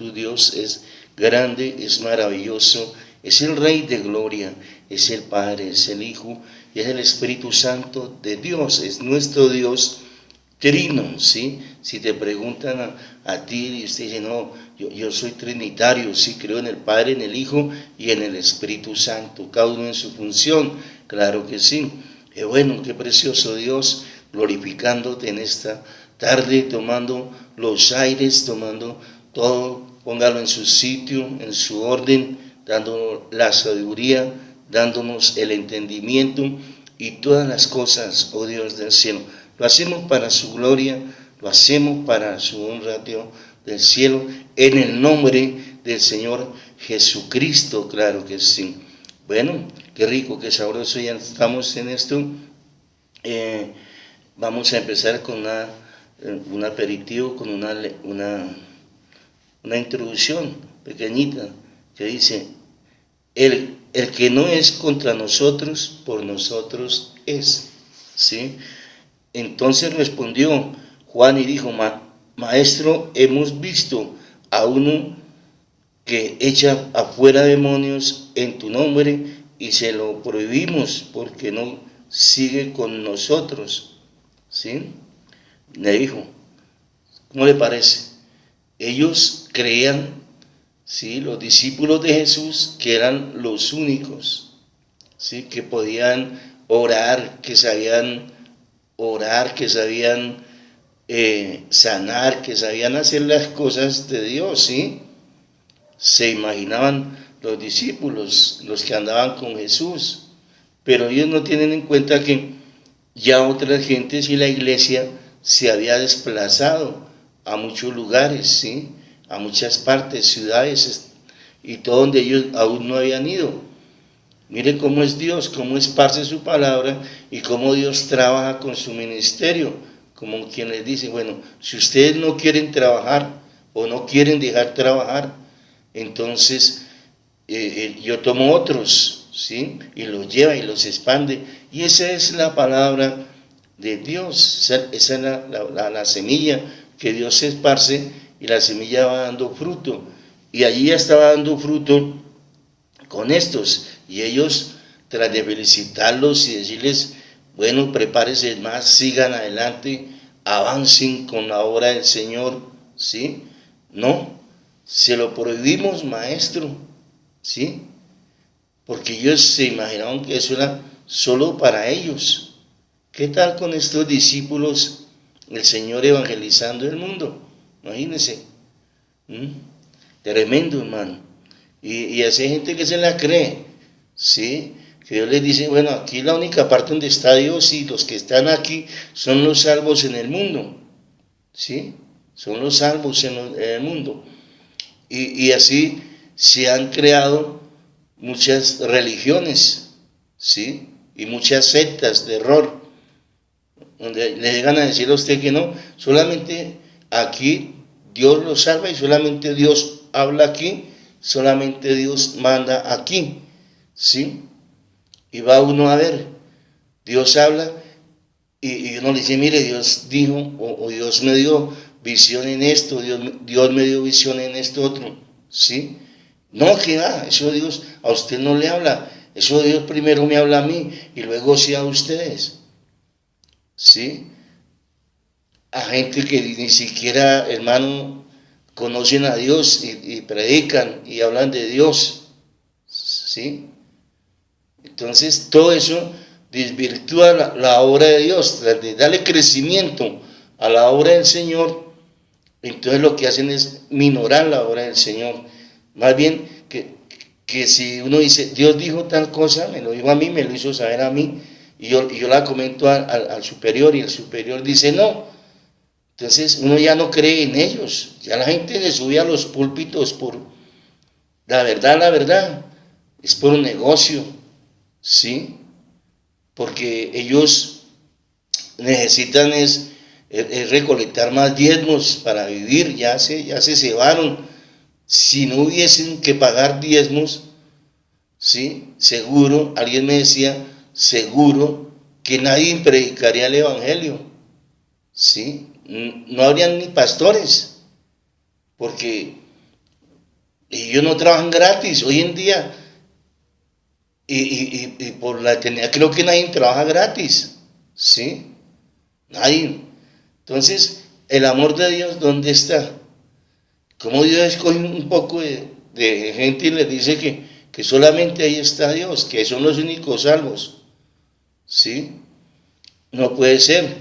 Tu Dios es grande, es maravilloso, es el Rey de gloria, es el Padre, es el Hijo y es el Espíritu Santo de Dios, es nuestro Dios trino, ¿sí? Si te preguntan a ti y usted dice, no, yo soy trinitario, sí, creo en el Padre, en el Hijo y en el Espíritu Santo, cada uno en su función, claro que sí. Qué bueno, qué precioso Dios, glorificándote en esta tarde, tomando los aires, tomando todo, póngalo en su sitio, en su orden, dándonos la sabiduría, dándonos el entendimiento y todas las cosas, oh Dios del cielo. Lo hacemos para su gloria, lo hacemos para su honra, Dios del cielo, en el nombre del Señor Jesucristo, claro que sí. Bueno, qué rico, qué sabroso, ya estamos en esto. Vamos a empezar con un aperitivo, con una introducción pequeñita que dice, el que no es contra nosotros, por nosotros es, ¿sí? Entonces respondió Juan y dijo, Maestro, hemos visto a uno que echa afuera demonios en tu nombre y se lo prohibimos porque no sigue con nosotros, ¿sí? Le dijo, ¿cómo le parece? Ellos creían, ¿sí?, los discípulos de Jesús, que eran los únicos, ¿sí?, que podían orar, que sabían orar, que sabían sanar, que sabían hacer las cosas de Dios, ¿sí? Se imaginaban los discípulos, los que andaban con Jesús, pero ellos no tienen en cuenta que ya otras gentes y la iglesia se había desplazado a muchos lugares, ¿sí?, a muchas partes, ciudades y todo donde ellos aún no habían ido. Miren cómo es Dios, cómo esparce su palabra y cómo Dios trabaja con su ministerio, como quien les dice, bueno, si ustedes no quieren trabajar o no quieren dejar trabajar, entonces yo tomo otros, ¿sí?, y los lleva y los expande. Y esa es la palabra de Dios, esa es la semilla que Dios esparce y la semilla va dando fruto. Y allí ya estaba dando fruto con estos, y ellos, tras de felicitarlos y decirles, bueno, prepárense más, sigan adelante, avancen con la obra del Señor, ¿sí? No, se lo prohibimos, maestro, ¿sí? Porque ellos se imaginaban que eso era solo para ellos. ¿Qué tal con estos discípulos, el Señor evangelizando el mundo? Imagínense. Tremendo, hermano. Y así hay gente que se la cree, ¿sí? Que Dios les dice, bueno, aquí la única parte donde está Dios y los que están aquí son los salvos en el mundo, ¿sí? Son los salvos en el mundo. Y así se han creado muchas religiones, ¿sí? Y muchas sectas de error, donde le llegan a decir a usted que no, solamente aquí Dios lo salva y solamente Dios habla aquí, solamente Dios manda aquí, ¿sí? Y va uno a ver, Dios habla y uno le dice, mire, Dios dijo, o Dios me dio visión en esto, Dios me dio visión en esto otro, ¿sí? No, que va, eso Dios a usted no le habla, eso Dios primero me habla a mí y luego sí a ustedes, ¿sí? A gente que ni siquiera, hermano, conocen a Dios y predican y hablan de Dios, ¿sí? Entonces todo eso desvirtúa la obra de Dios, de darle crecimiento a la obra del Señor. Entonces lo que hacen es minorar la obra del Señor. Más bien que si uno dice, Dios dijo tal cosa, me lo dijo a mí, me lo hizo saber a mí, y yo la comento al superior, y el superior dice no. Entonces uno ya no cree en ellos, ya la gente se sube a los púlpitos por la verdad, es por un negocio, ¿sí? Porque ellos necesitan es recolectar más diezmos para vivir, ya se cebaron. Si no hubiesen que pagar diezmos, ¿sí?, seguro, alguien me decía, seguro que nadie predicaría el evangelio, ¿sí? No habrían ni pastores, porque Ellos no trabajan gratis hoy en día. Y por la eternidad creo que nadie trabaja gratis. ¿Sí? Nadie. Entonces, el amor de Dios, ¿dónde está? Como Dios escoge un poco de gente y les dice que solamente ahí está Dios, que son los únicos salvos. ¿Sí? No puede ser.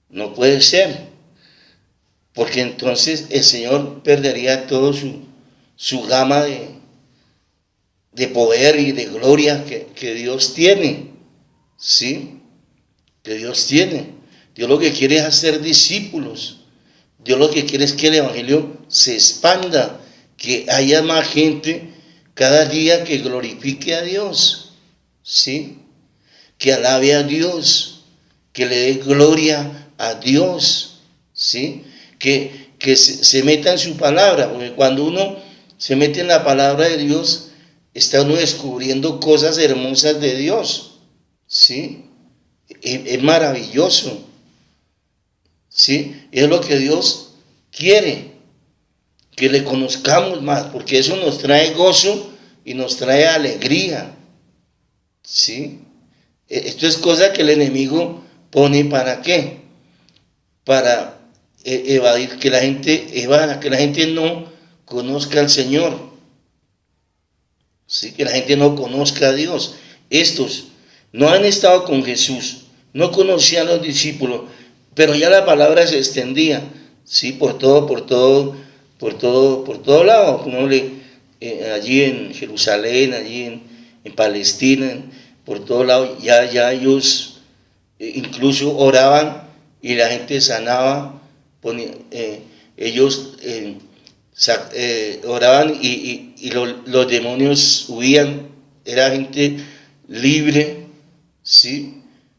No puede ser. Porque entonces el Señor perdería todo su gama de poder y de gloria que Dios tiene. ¿Sí? Que Dios tiene. Dios lo que quiere es hacer discípulos. Dios lo que quiere es que el Evangelio se expanda, que haya más gente cada día que glorifique a Dios. ¿Sí? Que alabe a Dios, que le dé gloria a Dios. ¿Sí? Que se meta en su palabra, porque cuando uno se mete en la palabra de Dios, está uno descubriendo cosas hermosas de Dios. ¿Sí? Es maravilloso. ¿Sí? Es lo que Dios quiere, que le conozcamos más, porque eso nos trae gozo y nos trae alegría. ¿Sí? Esto es cosa que el enemigo pone ¿para qué? Para evadir, que la gente evada, que la gente no conozca al Señor. ¿Sí? Que la gente no conozca a Dios. Estos no han estado con Jesús, no conocían a los discípulos, pero ya la palabra se extendía, ¿sí? Por todo lado, allí en Jerusalén, allí en Palestina, por todo lado, ya ellos incluso oraban y la gente sanaba, ellos oraban y los demonios huían, era gente libre, ¿sí?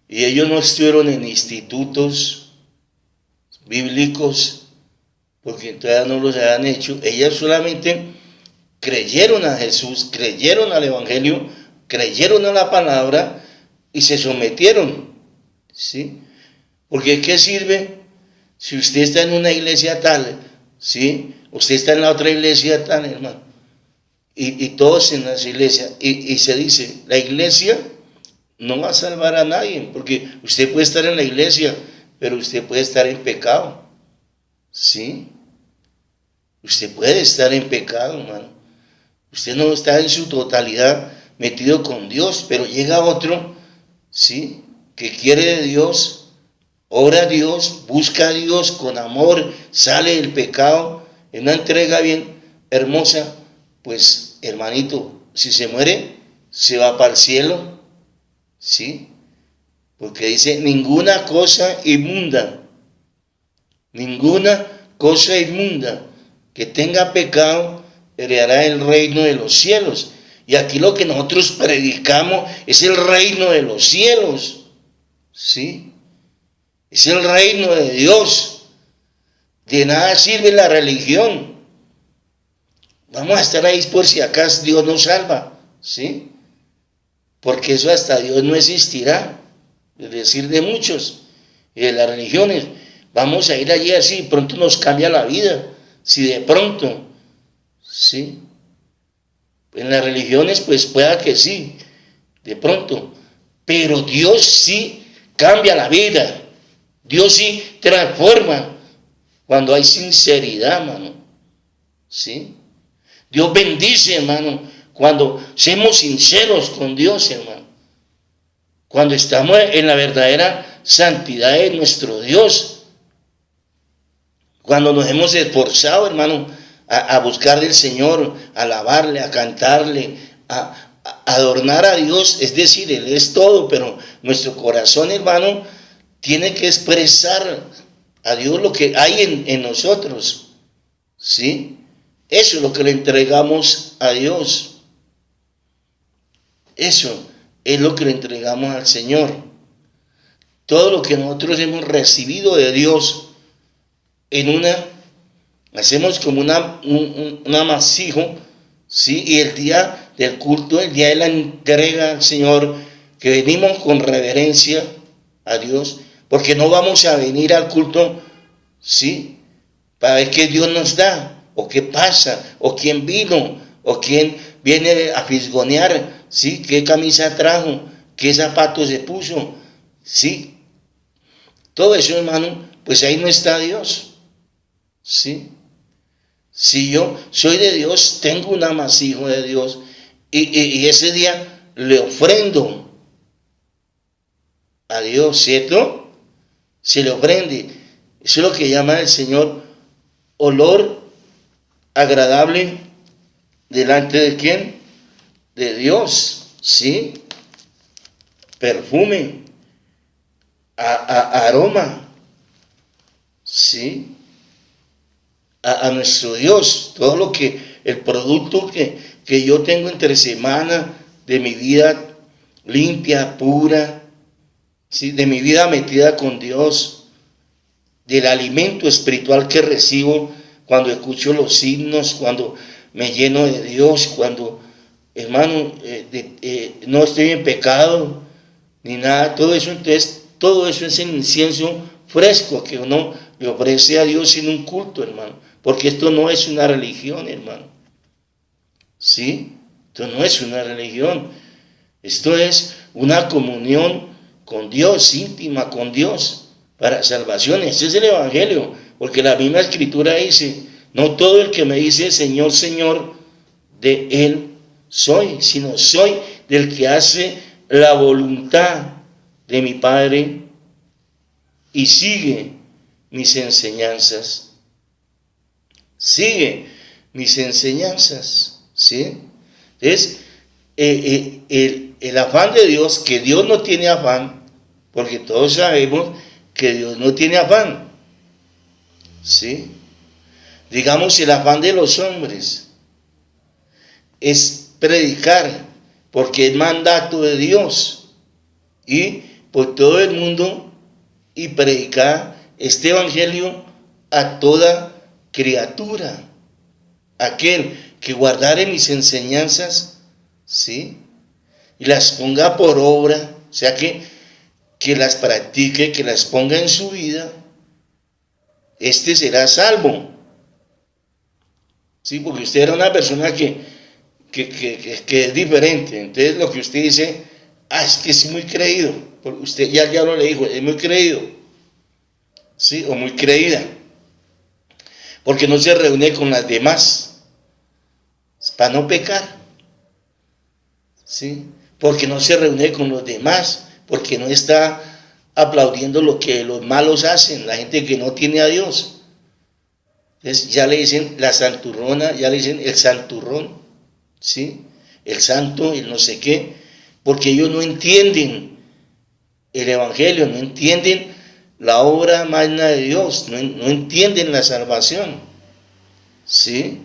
Y ellos no estuvieron en institutos bíblicos, porque todavía no los habían hecho. Ellas solamente creyeron a Jesús, creyeron al Evangelio, creyeron a la palabra y se sometieron. ¿Sí? Porque ¿qué sirve si usted está en una iglesia tal? ¿Sí? Usted está en la otra iglesia tal, hermano. Y todos en las iglesias. Y se dice, la iglesia no va a salvar a nadie, porque usted puede estar en la iglesia, pero usted puede estar en pecado. ¿Sí? Usted puede estar en pecado, hermano. Usted no está en su totalidad metido con Dios, pero llega otro, ¿sí? Que quiere de Dios, ora a Dios, busca a Dios con amor, sale del pecado, en una entrega bien hermosa, pues, hermanito, si se muere, se va para el cielo, ¿sí? Porque dice, ninguna cosa inmunda que tenga pecado heredará el reino de los cielos. Y aquí lo que nosotros predicamos es el reino de los cielos, ¿sí? Es el reino de Dios. De nada sirve la religión. Vamos a estar ahí por si acaso Dios nos salva, ¿sí? Porque eso hasta Dios no existirá. Es decir, de muchos y de las religiones, vamos a ir allí así, pronto nos cambia la vida, si de pronto, ¿sí? En las religiones pues pueda que sí, de pronto, pero Dios sí cambia la vida, Dios sí transforma cuando hay sinceridad, hermano, ¿sí? Dios bendice, hermano, cuando somos sinceros con Dios, hermano. Cuando estamos en la verdadera santidad de nuestro Dios, cuando nos hemos esforzado, hermano, a buscar del Señor, a alabarle, a cantarle, a adornar a Dios, es decir, Él es todo, pero nuestro corazón, hermano, tiene que expresar a Dios lo que hay en nosotros, ¿sí? Eso es lo que le entregamos a Dios. Eso es lo que le entregamos al Señor. Todo lo que nosotros hemos recibido de Dios hacemos como un amasijo, ¿sí? Y el día del culto, el día de la entrega al Señor, que venimos con reverencia a Dios, porque no vamos a venir al culto, ¿sí? Para ver qué Dios nos da o qué pasa, o quién vino, o quién viene a fisgonear, ¿sí? ¿Qué camisa trajo? ¿Qué zapatos se puso? ¿Sí? Todo eso, hermano, pues ahí no está Dios, ¿sí? Si yo soy de Dios, tengo un amasijo de Dios, y ese día le ofrendo a Dios, ¿cierto? Se le ofrende. Eso es lo que llama el Señor olor agradable delante de ¿quién? De Dios, ¿sí? Perfume, aroma, ¿sí? A nuestro Dios, todo lo que, el producto que yo tengo entre semana de mi vida limpia, pura, ¿sí? De mi vida metida con Dios, del alimento espiritual que recibo cuando escucho los himnos, cuando me lleno de Dios, cuando, hermano, no estoy en pecado, ni nada, todo eso. Entonces, todo eso es el incienso fresco que uno le ofrece a Dios en un culto, hermano, porque esto no es una religión, hermano, ¿sí? Esto no es una religión, esto es una comunión con Dios, íntima con Dios, para salvación. Ese es el Evangelio, porque la misma Escritura dice, no todo el que me dice Señor, Señor, de Él soy, sino soy del que hace la voluntad de mi Padre y sigue mis enseñanzas. Sigue mis enseñanzas, ¿sí? Entonces, el afán de Dios, que Dios no tiene afán, porque todos sabemos que Dios no tiene afán, ¿sí? Digamos, el afán de los hombres es predicar, porque es mandato de Dios, y por todo el mundo, y predicar este evangelio a toda criatura. Aquel que guardare mis enseñanzas, ¿sí? Y las ponga por obra, o sea que las practique, que las ponga en su vida, este será salvo. Sí, porque usted era una persona que es diferente. Entonces lo que usted dice, es que es muy creído. Usted ya lo le dijo, es muy creído. Sí, o muy creída. Porque no se reúne con las demás para no pecar. Sí, porque no se reúne con los demás, porque no está aplaudiendo lo que los malos hacen, la gente que no tiene a Dios. Entonces ya le dicen la santurrona, ya le dicen el santurrón, ¿sí? El santo, el no sé qué, porque ellos no entienden el evangelio, no entienden la obra magna de Dios, no entienden la salvación, ¿sí?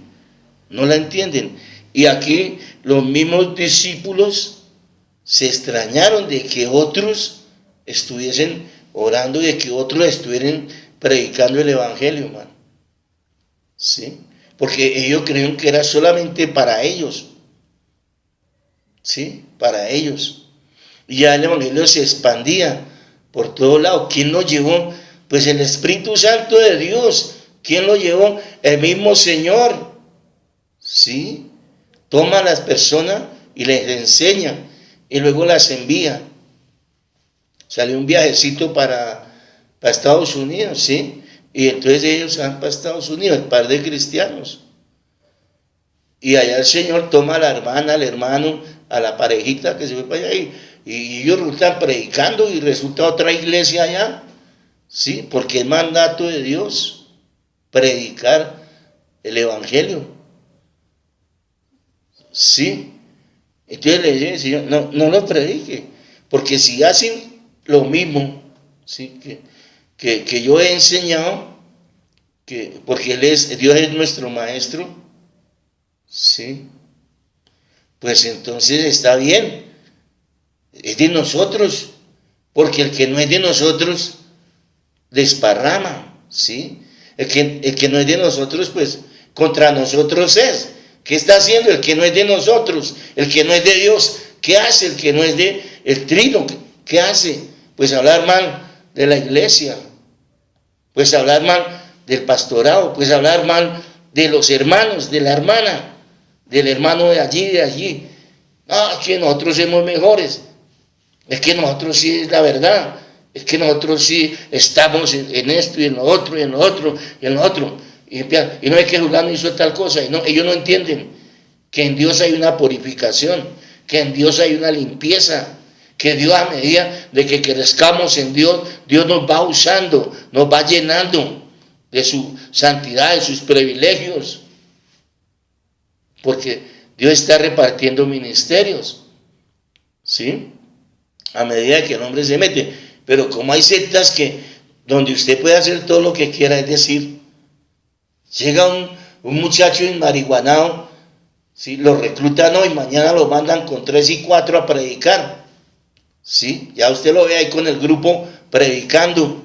No la entienden. Y aquí los mismos discípulos se extrañaron de que otros estuviesen orando y de que otros estuvieran predicando el evangelio, hermano. ¿Sí? Porque ellos creyeron que era solamente para ellos. ¿Sí? Para ellos. Y ya el evangelio se expandía por todo lado. ¿Quién lo llevó? Pues el Espíritu Santo de Dios. ¿Quién lo llevó? El mismo Señor. ¿Sí? Toma a las personas y les enseña y luego las envía. Salió un viajecito para Estados Unidos, ¿sí? Y entonces ellos van para Estados Unidos, el par de cristianos. Y allá el Señor toma a la hermana, al hermano, a la parejita que se fue para allá y ellos están predicando y resulta otra iglesia allá, ¿sí? Porque es mandato de Dios predicar el evangelio. Sí, entonces le dice, Señor, no lo predique, porque si hacen lo mismo, ¿sí? que yo he enseñado, porque Dios es nuestro maestro, ¿sí? Pues entonces está bien, es de nosotros, porque el que no es de nosotros desparrama, ¿sí? El que no es de nosotros, pues contra nosotros es. ¿Qué está haciendo el que no es de nosotros? El que no es de Dios. ¿Qué hace el que no es de el trino? ¿Qué hace? Pues hablar mal de la iglesia. Pues hablar mal del pastorado. Pues hablar mal de los hermanos, de la hermana, del hermano de allí, de allí. No, es que nosotros somos mejores, es que nosotros sí es la verdad, es que nosotros sí estamos en esto y en lo otro y en lo otro y en lo otro. Y no es que Julano hizo tal cosa, y no, ellos no entienden que en Dios hay una purificación, que en Dios hay una limpieza, que Dios, a medida de que crezcamos en Dios, Dios nos va usando, nos va llenando de su santidad, de sus privilegios, porque Dios está repartiendo ministerios, ¿sí? A medida que el hombre se mete. Pero como hay sectas que donde usted puede hacer todo lo que quiera, es decir, llega un muchacho enmarihuanado, ¿sí? Lo reclutan hoy, mañana lo mandan con 3 y 4 a predicar, ¿sí? Ya usted lo ve ahí con el grupo predicando.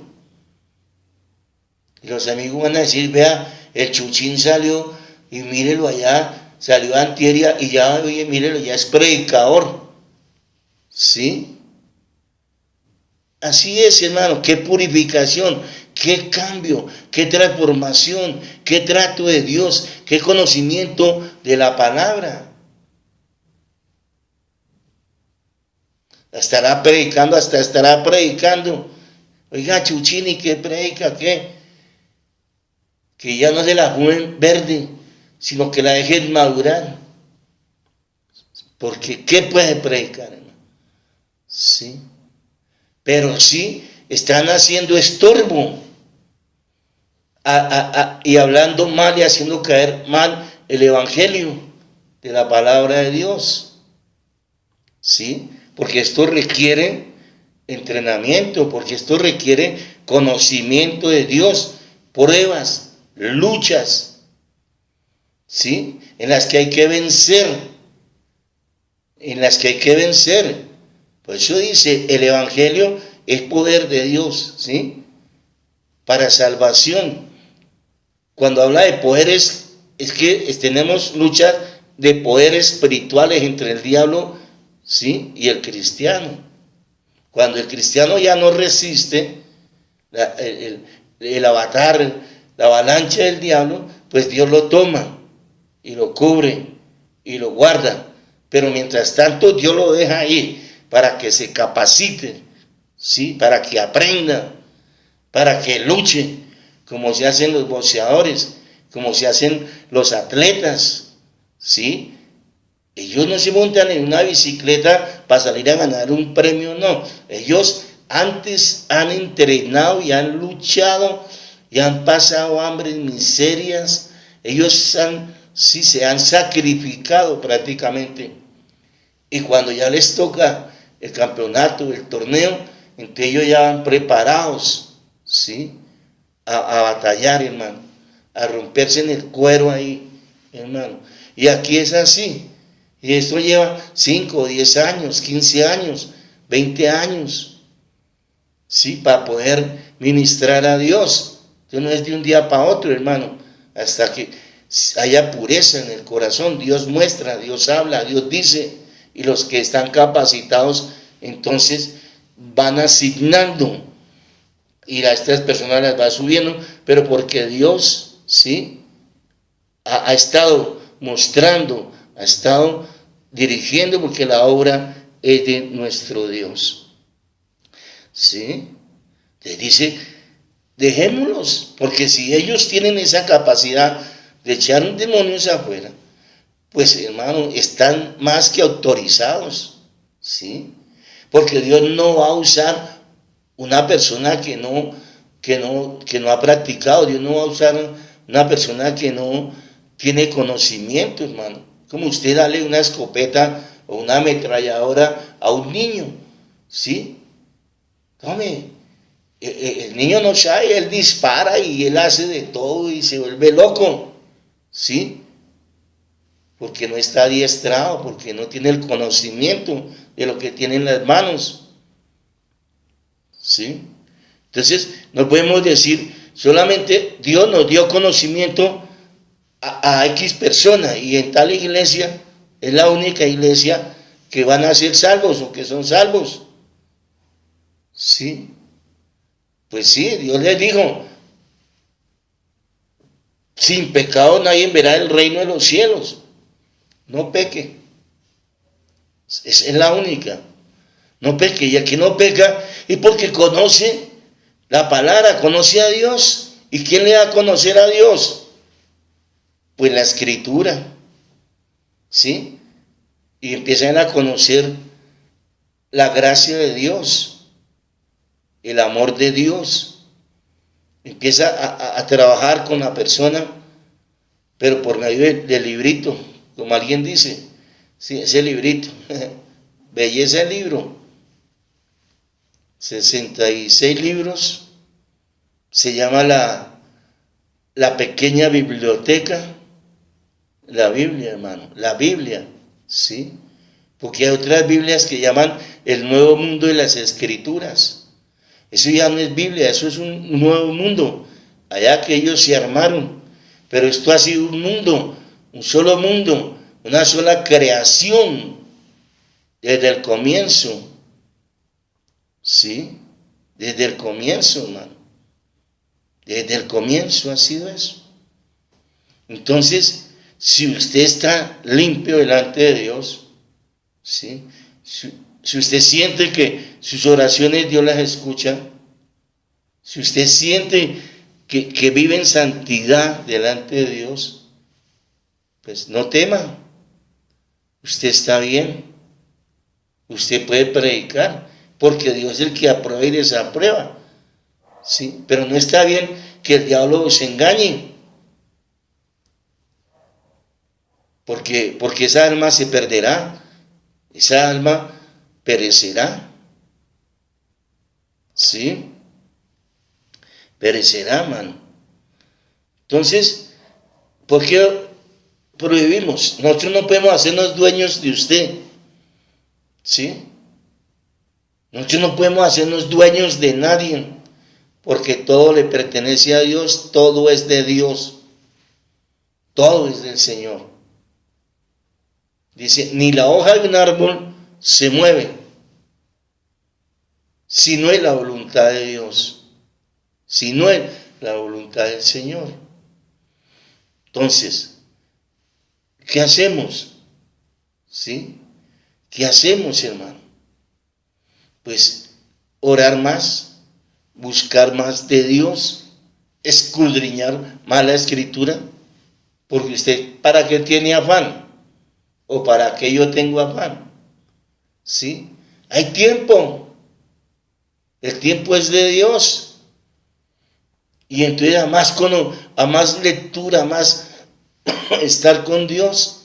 Y los amigos van a decir, vea, el Chuchín salió y mírelo allá, salió a Antieria y ya, oye, mírelo, ya es predicador, ¿sí? Así es, hermano, qué purificación, qué cambio, qué transformación, qué trato de Dios, qué conocimiento de la palabra. Estará predicando. Oiga, Chuchini, ¿qué predica? ¿Qué? Que ya no se la fumen verde, sino que la dejen madurar. Porque, ¿qué puede predicar, hermano? Sí. Pero sí están haciendo estorbo y hablando mal y haciendo caer mal el evangelio de la palabra de Dios, ¿sí? Porque esto requiere entrenamiento, porque esto requiere conocimiento de Dios, pruebas, luchas, ¿sí? En las que hay que vencer, Por eso dice, el evangelio es poder de Dios, ¿sí? Para salvación. Cuando habla de poderes, es que tenemos luchas de poderes espirituales entre el diablo, ¿sí? Y el cristiano. Cuando el cristiano ya no resiste el avatar, la avalancha del diablo, pues Dios lo toma y lo cubre y lo guarda. Pero mientras tanto Dios lo deja ahí para que se capacite, ¿sí? Para que aprenda, para que luche, como se hacen los boxeadores, como se hacen los atletas, ¿sí? Ellos no se montan en una bicicleta para salir a ganar un premio, no. Ellos antes han entrenado y han luchado y han pasado hambre, miserias. Ellos se han sacrificado prácticamente. Y cuando ya les toca el campeonato, el torneo, entonces ellos ya van preparados, ¿sí? A batallar, hermano, a romperse en el cuero ahí, hermano. Y aquí es así. Y esto lleva 5, 10 años, 15 años, 20 años, ¿sí? Para poder ministrar a Dios. Entonces no es de un día para otro, hermano, hasta que haya pureza en el corazón. Dios muestra, Dios habla, Dios dice. Y los que están capacitados, entonces van asignando. Y a estas personas las va subiendo, pero porque Dios, ¿sí? Ha estado mostrando, ha estado dirigiendo, porque la obra es de nuestro Dios, ¿sí? Les dice, dejémoslos, porque si ellos tienen esa capacidad de echar demonios afuera, pues hermano, están más que autorizados, ¿sí? Porque Dios no va a usar una persona que no ha practicado. Dios no va a usar una persona que no tiene conocimiento, hermano. Como usted darle una escopeta o una ametralladora a un niño, ¿sí? Tome, el niño no sabe, él dispara y él hace de todo y se vuelve loco, ¿sí? Porque no está adiestrado, porque no tiene el conocimiento de lo que tiene en las manos, ¿sí? Entonces, no podemos decir, solamente Dios nos dio conocimiento a X persona, y en tal iglesia es la única iglesia que van a ser salvos o que son salvos, ¿sí? Pues sí, Dios les dijo, sin pecado nadie verá el reino de los cielos. No peque. Esa es la única. No peque. Y aquí no peca y porque conoce la palabra, conoce a Dios. ¿Y quién le da a conocer a Dios? Pues la Escritura. ¿Sí? Y empiezan a conocer la gracia de Dios, el amor de Dios. Empieza a trabajar con la persona, pero por medio del librito, como alguien dice, sí, ese librito, belleza el libro, 66 libros, se llama la pequeña biblioteca, la Biblia, hermano, la Biblia, ¿sí? Porque hay otras Biblias que llaman el nuevo mundo de las Escrituras. Eso ya no es Biblia, eso es un nuevo mundo. Allá que ellos se armaron. Pero esto ha sido un mundo, un solo mundo, una sola creación desde el comienzo. ¿Sí? Desde el comienzo, hermano. Desde el comienzo ha sido eso. Entonces, si usted está limpio delante de Dios, ¿sí? Si usted siente que sus oraciones Dios las escucha, si usted siente que vive en santidad delante de Dios, pues no tema, usted está bien, usted puede predicar, porque Dios es el que aprueba y desaprueba, ¿sí? Pero no está bien que el diablo os engañe, porque esa alma se perderá, esa alma perecerá, ¿sí? Perecerá, mano. Entonces, ¿por qué prohibimos? Nosotros no podemos hacernos dueños de usted, ¿sí? Nosotros no podemos hacernos dueños de nadie, porque todo le pertenece a Dios, todo es de Dios, todo es del Señor. Dice, ni la hoja de un árbol se mueve si no es la voluntad de Dios, si no es la voluntad del Señor. Entonces, ¿qué hacemos? ¿Sí? ¿Qué hacemos, hermano? Pues orar más, buscar más de Dios, escudriñar más la Escritura, porque usted, ¿para qué tiene afán? ¿O para qué yo tengo afán? ¿Sí? Hay tiempo. El tiempo es de Dios. Y entonces a más lectura, a más estar con Dios,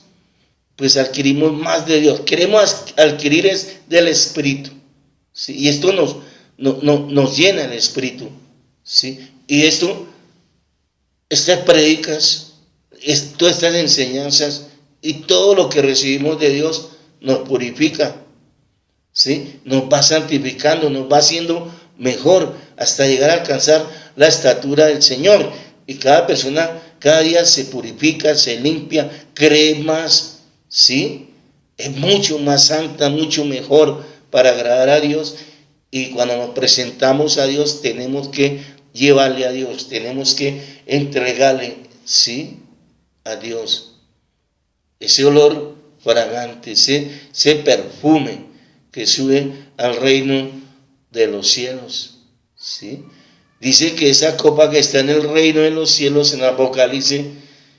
pues adquirimos más de Dios. Queremos adquirir es del Espíritu, ¿sí? Y esto nos llena el Espíritu, ¿sí? Y estas predicas, todas estas enseñanzas y todo lo que recibimos de Dios nos purifica, ¿sí? Nos va santificando, nos va haciendo mejor hasta llegar a alcanzar la estatura del Señor. Y cada persona cada día se purifica, se limpia, cree más, ¿sí? Es mucho más santa, mucho mejor para agradar a Dios. Y cuando nos presentamos a Dios tenemos que llevarle a Dios, tenemos que entregarle, ¿sí? A Dios ese olor fragante, ese perfume que sube al reino de los cielos, ¿sí? Dice que esa copa que está en el reino de los cielos en Apocalipsis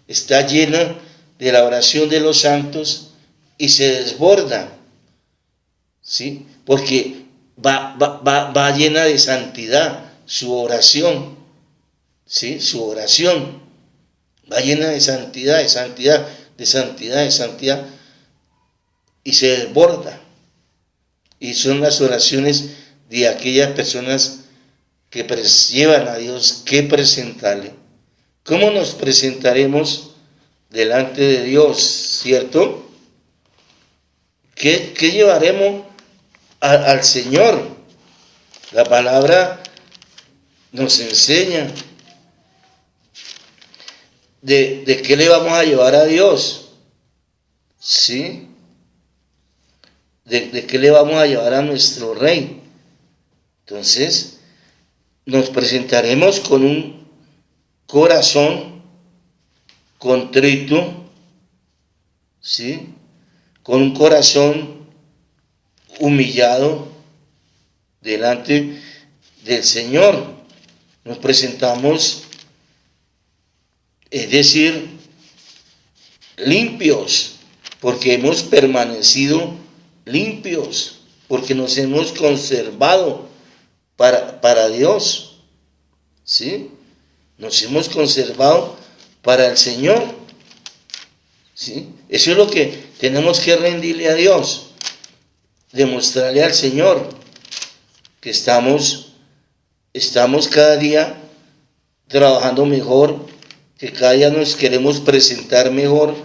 está llena de la oración de los santos y se desborda, ¿sí? Porque va llena de santidad su oración, ¿sí? Su oración va llena de santidad, de santidad, de santidad, de santidad, y se desborda. Y son las oraciones de aquellas personas que llevan a Dios que presentarle. ¿Cómo nos presentaremos delante de Dios, cierto? ¿Qué llevaremos al Señor? La palabra nos enseña de qué le vamos a llevar a Dios, ¿sí? De qué le vamos a llevar a nuestro Rey. Entonces, nos presentaremos con un corazón contrito, ¿sí? Con un corazón humillado delante del Señor. Nos presentamos, es decir, limpios, porque hemos permanecido limpios, porque nos hemos conservado para Dios, ¿sí? Nos hemos conservado para el Señor, ¿sí? Eso es lo que tenemos que rendirle a Dios, demostrarle al Señor que estamos cada día trabajando mejor, que cada día nos queremos presentar mejor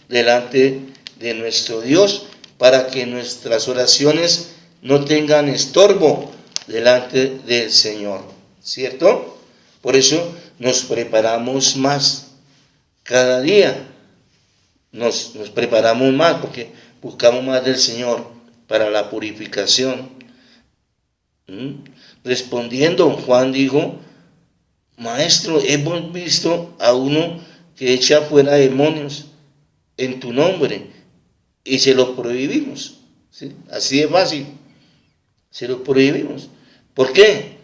delante de nuestro Dios, para que nuestras oraciones no tengan estorbo delante del Señor, ¿cierto? Por eso nos preparamos más cada día, nos preparamos más, porque buscamos más del Señor para la purificación. Respondiendo, Juan dijo: Maestro, hemos visto a uno que echa fuera demonios en tu nombre y se lo prohibimos, ¿sí? Así de fácil, se lo prohibimos. ¿Por qué?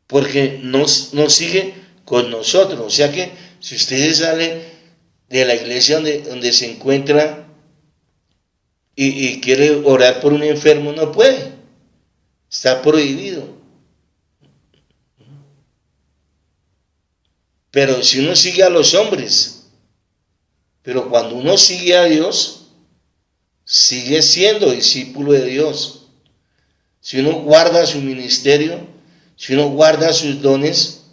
Porque no sigue con nosotros. O sea que si usted sale de la iglesia donde se encuentra y quiere orar por un enfermo, no puede, está prohibido. Pero si uno sigue a los hombres, pero cuando uno sigue a Dios, sigue siendo discípulo de Dios. Si uno guarda su ministerio, si uno guarda sus dones,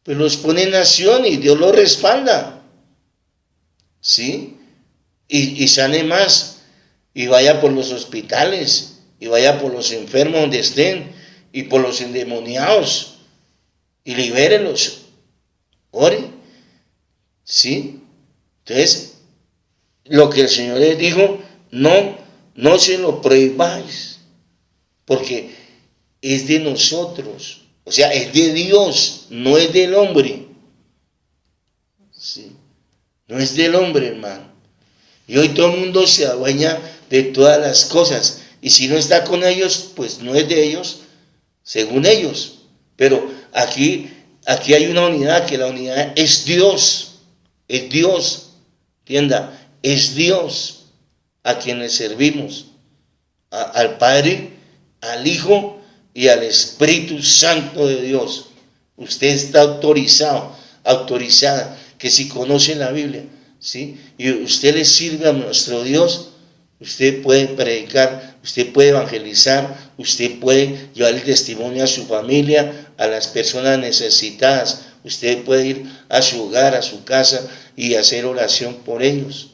pues los pone en acción y Dios los respalda, ¿sí? Y sane más, y vaya por los hospitales, y vaya por los enfermos donde estén, y por los endemoniados, y libérelos. Ore, ¿sí? Entonces, lo que el Señor les dijo, no se lo prohibáis, porque es de nosotros, o sea, es de Dios, no es del hombre, ¿sí? No es del hombre, hermano. Y hoy todo el mundo se adueña de todas las cosas, y si no está con ellos, pues no es de ellos, según ellos. Pero aquí hay una unidad, que la unidad es Dios, entienda, es Dios a quien le servimos, al Padre, al Hijo y al Espíritu Santo de Dios. Usted está autorizada, que si conoce la Biblia, ¿sí? Y usted le sirve a nuestro Dios, usted puede predicar, usted puede evangelizar, usted puede llevar el testimonio a su familia, a las personas necesitadas. Usted puede ir a su hogar, a su casa y hacer oración por ellos,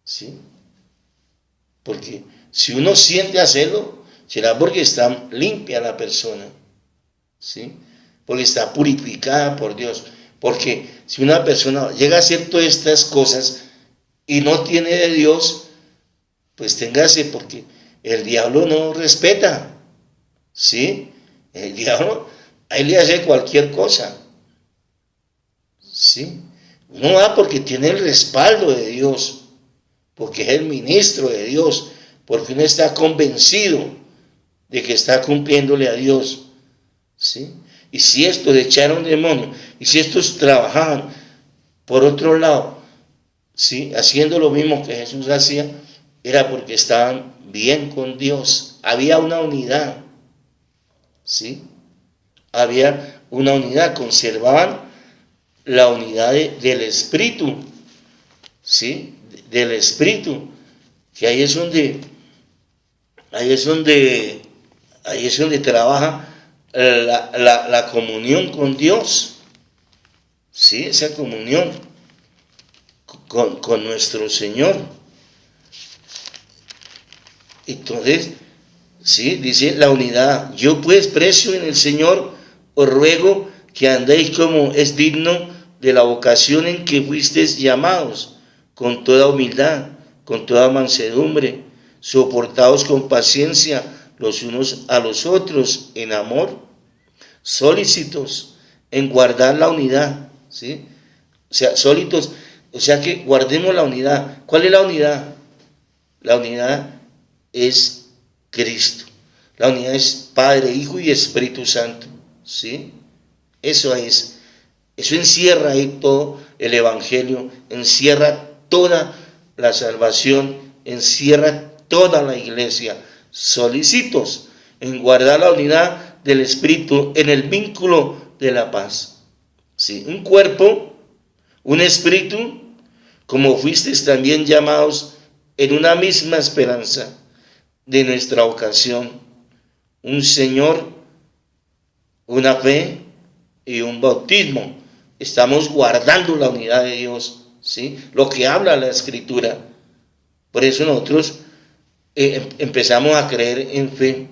¿sí? Porque si uno siente hacerlo, será porque está limpia la persona, ¿sí? Porque está purificada por Dios. Porque si una persona llega a hacer todas estas cosas y no tiene de Dios, pues téngase, porque el diablo no respeta, ¿sí? El diablo, ahí le hace cualquier cosa, ¿sí? Uno va porque tiene el respaldo de Dios, porque es el ministro de Dios, porque uno está convencido de que está cumpliéndole a Dios, ¿sí? Y si estos echaron demonios, y si estos trabajaban por otro lado, ¿sí?, haciendo lo mismo que Jesús hacía, era porque estaban bien con Dios. Había una unidad, ¿sí? Había una unidad, conservaban la unidad del Espíritu, ¿sí? Del Espíritu, que ahí es donde trabaja la comunión con Dios, ¿sí? Esa comunión con nuestro Señor. Entonces, sí, dice la unidad. Yo pues, preso en el Señor, os ruego que andéis como es digno de la vocación en que fuisteis llamados, con toda humildad, con toda mansedumbre, soportaos con paciencia los unos a los otros en amor, solícitos en guardar la unidad, ¿sí? O sea, sólidos, o sea que guardemos la unidad. ¿Cuál es la unidad? La unidad es Cristo. La unidad es Padre, Hijo y Espíritu Santo, ¿sí? Eso encierra ahí todo el Evangelio, encierra toda la salvación, encierra toda la iglesia. Solicitos en guardar la unidad del Espíritu en el vínculo de la paz. ¿Sí? Un cuerpo, un espíritu, como fuisteis también llamados en una misma esperanza de nuestra ocasión, un Señor, una fe y un bautismo. Estamos guardando la unidad de Dios, ¿sí? Lo que habla la Escritura. Por eso nosotros empezamos a creer en fe.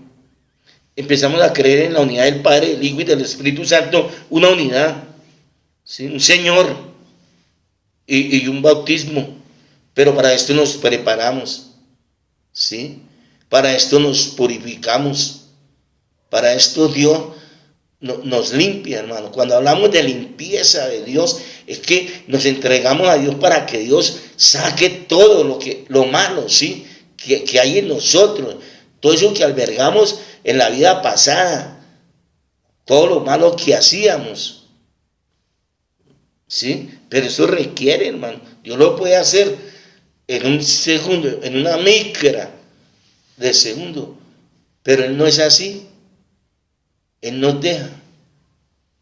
Empezamos a creer en la unidad del Padre, del Hijo y del Espíritu Santo, una unidad, ¿sí? Un Señor y un bautismo. Pero para esto nos preparamos, ¿sí? Para esto nos purificamos. Para esto Dios nos limpia, hermano. Cuando hablamos de limpieza de Dios, es que nos entregamos a Dios para que Dios saque todo lo malo, ¿sí? que hay en nosotros, todo eso que albergamos en la vida pasada, todo lo malo que hacíamos, ¿sí? Pero eso requiere, hermano, Dios lo puede hacer en un segundo, en una micra de segundo, pero Él no es así. Él nos deja,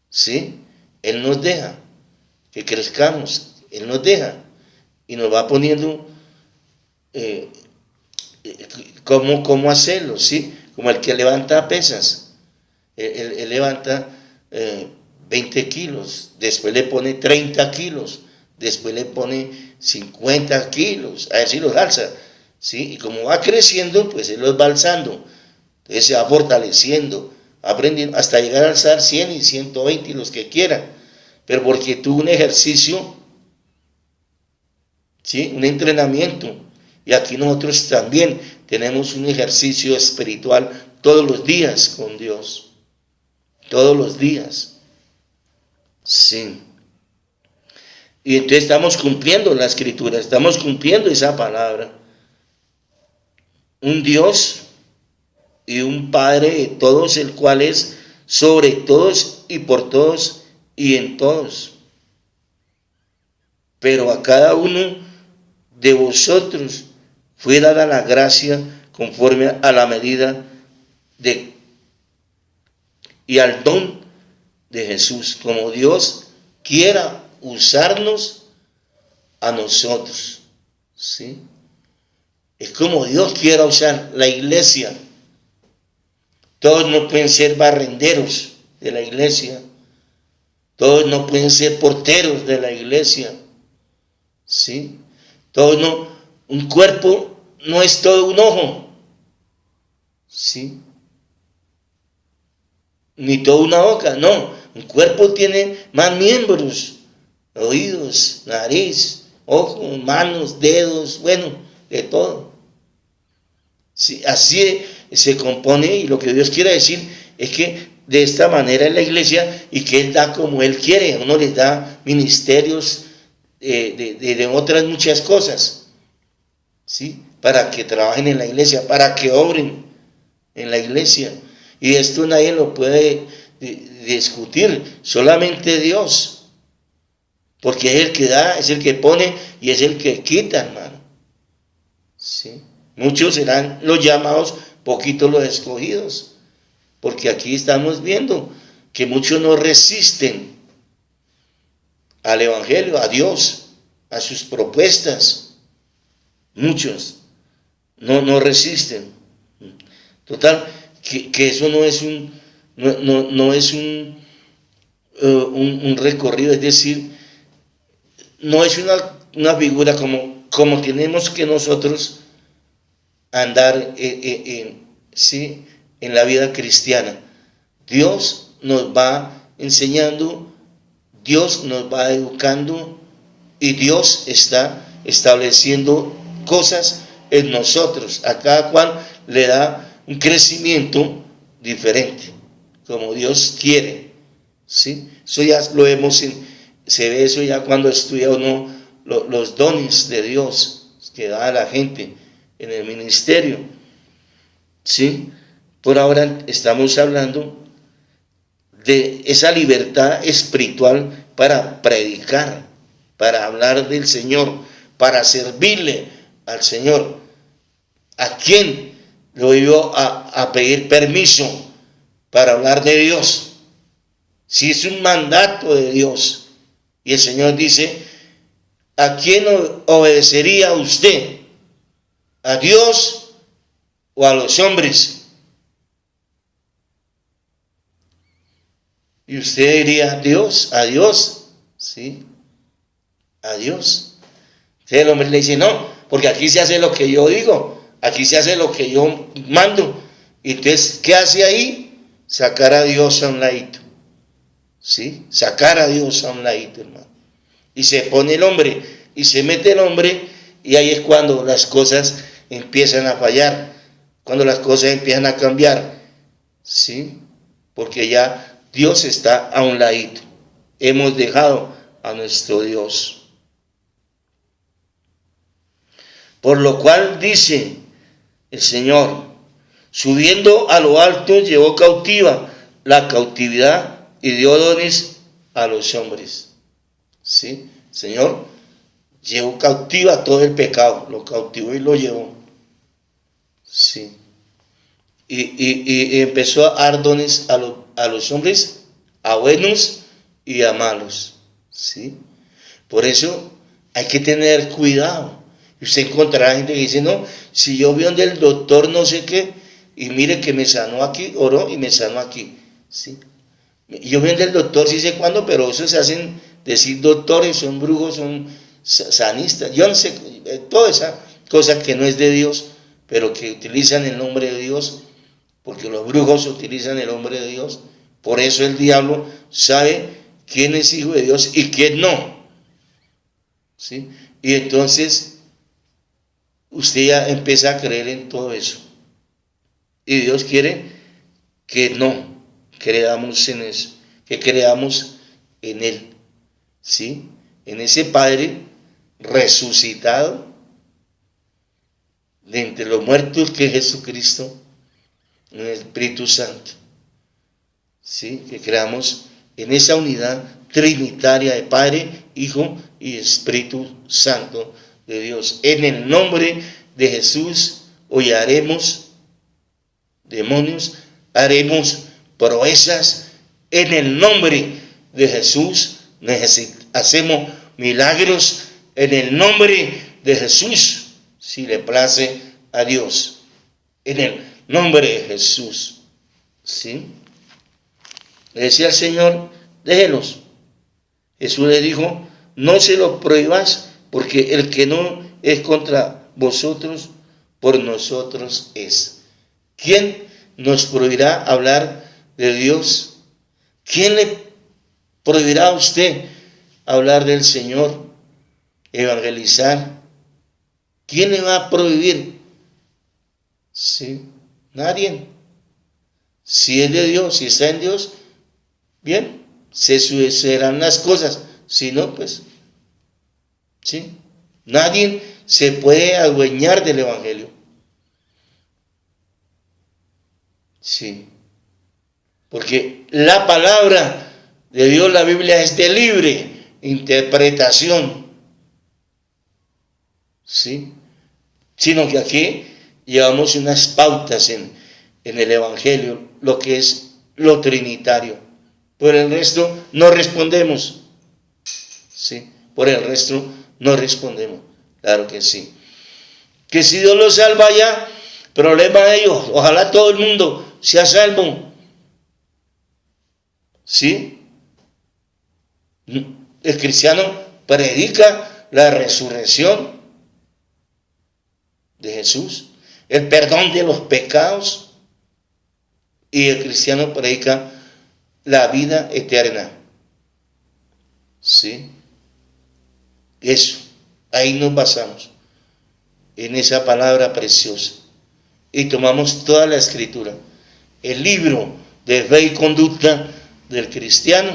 ¿sí? Él nos deja que crezcamos, Él nos deja y nos va poniendo cómo hacerlo, ¿sí? Como el que levanta pesas. Él levanta 20 kilos, después le pone 30 kilos, después le pone 50 kilos, a ver si los alza, ¿sí? Y como va creciendo, pues Él los va alzando, entonces se va fortaleciendo, aprendiendo hasta llegar a alzar 100 y 120 y los que quieran, pero porque tuvo un ejercicio, ¿sí? Un entrenamiento. Y aquí nosotros también tenemos un ejercicio espiritual todos los días con Dios, todos los días, sí. Y entonces estamos cumpliendo la Escritura, estamos cumpliendo esa palabra. Un Dios y un Padre de todos, el cual es sobre todos y por todos y en todos. Pero a cada uno de vosotros fue dada la gracia conforme a la medida y al don de Jesús, como Dios quiera usarnos a nosotros, ¿sí? Es como Dios quiera usar la iglesia. Todos no pueden ser barrenderos de la iglesia, todos no pueden ser porteros de la iglesia, ¿sí? Todos no, un cuerpo no es todo un ojo, ¿sí? Ni toda una boca, no. Un cuerpo tiene más miembros, oídos, nariz, ojos, manos, dedos, bueno, de todo. Sí, así se compone, y lo que Dios quiere decir es que de esta manera es la iglesia y que Él da como Él quiere. A uno les da ministerios de otras muchas cosas, ¿sí? Para que trabajen en la iglesia, para que obren en la iglesia. Y esto nadie lo puede discutir, solamente Dios, porque es el que da, es el que pone y es el que quita, hermano, ¿sí? Muchos serán los llamados, poquitos los escogidos, porque aquí estamos viendo que muchos no resisten al Evangelio, a Dios, a sus propuestas. Muchos no resisten. Total, que eso no es un recorrido, es decir, no es una figura como tenemos que nosotros andar ¿sí? En la vida cristiana. Dios nos va enseñando, Dios nos va educando y Dios está estableciendo cosas en nosotros. A cada cual le da un crecimiento diferente, como Dios quiere, ¿sí? Eso ya lo vemos Se ve eso ya cuando estudia uno los dones de Dios que da a la gente en el ministerio. ¿Sí? Por ahora estamos hablando de esa libertad espiritual para predicar, para hablar del Señor, para servirle al Señor. ¿A quién lo iba a pedir permiso para hablar de Dios? Si es un mandato de Dios. Y el Señor dice, ¿a quién obedecería usted? ¿A Dios o a los hombres? Y usted diría, a Dios, ¿sí? A Dios. Entonces el hombre le dice, no, porque aquí se hace lo que yo digo, aquí se hace lo que yo mando. Y entonces, ¿qué hace ahí? Sacar a Dios a un ladito. ¿Sí? Sacar a Dios a un ladito, hermano. Y se pone el hombre, y se mete el hombre, y ahí es cuando las cosas empiezan a fallar, cuando las cosas empiezan a cambiar, ¿sí? Porque ya Dios está a un ladito. Hemos dejado a nuestro Dios. Por lo cual dice el Señor, subiendo a lo alto, llevó cautiva la cautividad y dio dones a los hombres. ¿Sí? Señor llevó cautiva todo el pecado, lo cautivó y lo llevó. Sí. Y empezó a dar dones a los hombres, a buenos y a malos. ¿Sí? Por eso hay que tener cuidado. Y usted encontrará gente que dice, no, si yo vi donde el doctor no sé qué, y mire que me sanó aquí, oró y me sanó aquí. ¿Sí? Yo vi donde el doctor sí sé cuándo, pero eso se hacen decir doctores, son brujos, son sanistas. Yo no sé, toda esa cosa que no es de Dios, pero que utilizan el nombre de Dios, porque los brujos utilizan el nombre de Dios. Por eso el diablo sabe quién es hijo de Dios y quién no. ¿Sí? Y entonces usted ya empieza a creer en todo eso. Y Dios quiere que no creamos en eso, que creamos en Él. ¿Sí? En ese Padre resucitado de entre los muertos que es Jesucristo, en el Espíritu Santo. ¿Sí? Que creamos en esa unidad trinitaria de Padre, Hijo y Espíritu Santo de Dios. En el nombre de Jesús hollaremos demonios, haremos proezas. En el nombre de Jesús hacemos milagros. En el nombre de Jesús, si le place a Dios. En el nombre de Jesús. ¿Sí? Le decía el Señor, déjelos. Jesús le dijo, no se lo prohibas, porque el que no es contra vosotros, por nosotros es. ¿Quién nos prohibirá hablar de Dios? ¿Quién le prohibirá a usted hablar del Señor, evangelizar? ¿Quién le va a prohibir? Sí, nadie. Si es de Dios, si está en Dios, bien, se sucederán las cosas. Si no, pues, sí. Nadie se puede adueñar del Evangelio. Sí. Porque la palabra de Dios, la Biblia, es de libre interpretación. ¿Sí? Sino que aquí llevamos unas pautas en el Evangelio, lo que es lo trinitario. Por el resto no respondemos. ¿Sí? Por el resto no respondemos. Claro que sí. Que si Dios los salva ya, problema de ellos. Ojalá todo el mundo sea salvo. ¿Sí? El cristiano predica la resurrección de Jesús, el perdón de los pecados, y el cristiano predica la vida eterna. ¿Sí? Eso, ahí nos basamos, en esa palabra preciosa. Y tomamos toda la escritura, el libro de fe y conducta del cristiano,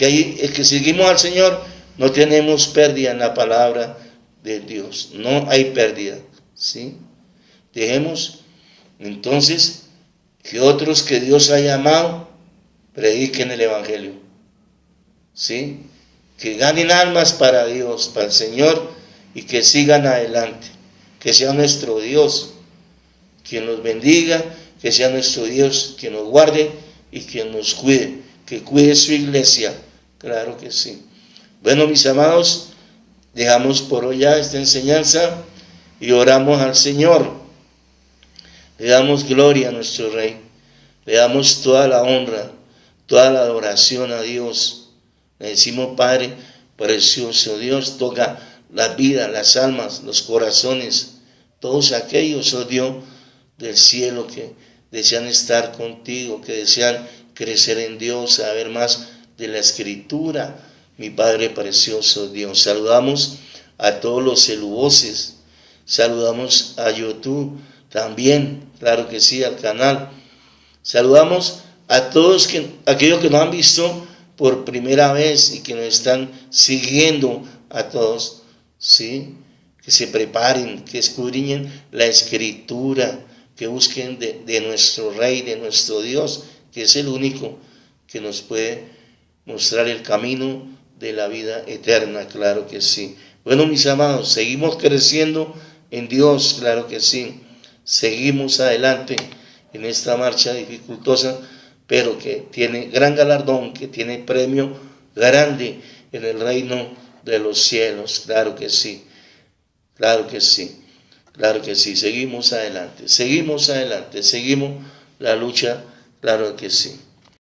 el que seguimos al Señor, no tenemos pérdida en la palabra de Dios. No hay pérdida, ¿sí? Dejemos entonces que otros que Dios ha llamado prediquen el Evangelio, ¿sí? Que ganen almas para Dios, para el Señor, y que sigan adelante. Que sea nuestro Dios quien nos bendiga, que sea nuestro Dios quien nos guarde y quien nos cuide, que cuide su iglesia. Claro que sí. Bueno, mis amados, dejamos por hoy ya esta enseñanza y oramos al Señor. Le damos gloria a nuestro Rey, le damos toda la honra, toda la adoración a Dios. Le decimos, Padre precioso, Dios, toca las vidas, las almas, los corazones, todos aquellos, oh Dios, del cielo que desean estar contigo, que desean crecer en Dios, saber más de la Escritura, mi Padre precioso Dios. Saludamos a todos los celuboses, saludamos a YouTube también, claro que sí, al canal. Saludamos a todos aquellos que nos han visto por primera vez y que nos están siguiendo, a todos, ¿sí? Que se preparen, que escudriñen la Escritura, que busquen de nuestro Rey, de nuestro Dios, que es el único que nos puede mostrar el camino de la vida eterna, claro que sí. Bueno, mis amados, seguimos creciendo en Dios, claro que sí. Seguimos adelante en esta marcha dificultosa, pero que tiene gran galardón, que tiene premio grande en el reino de los cielos, claro que sí, claro que sí, claro que sí. Seguimos adelante, seguimos la lucha, claro que sí.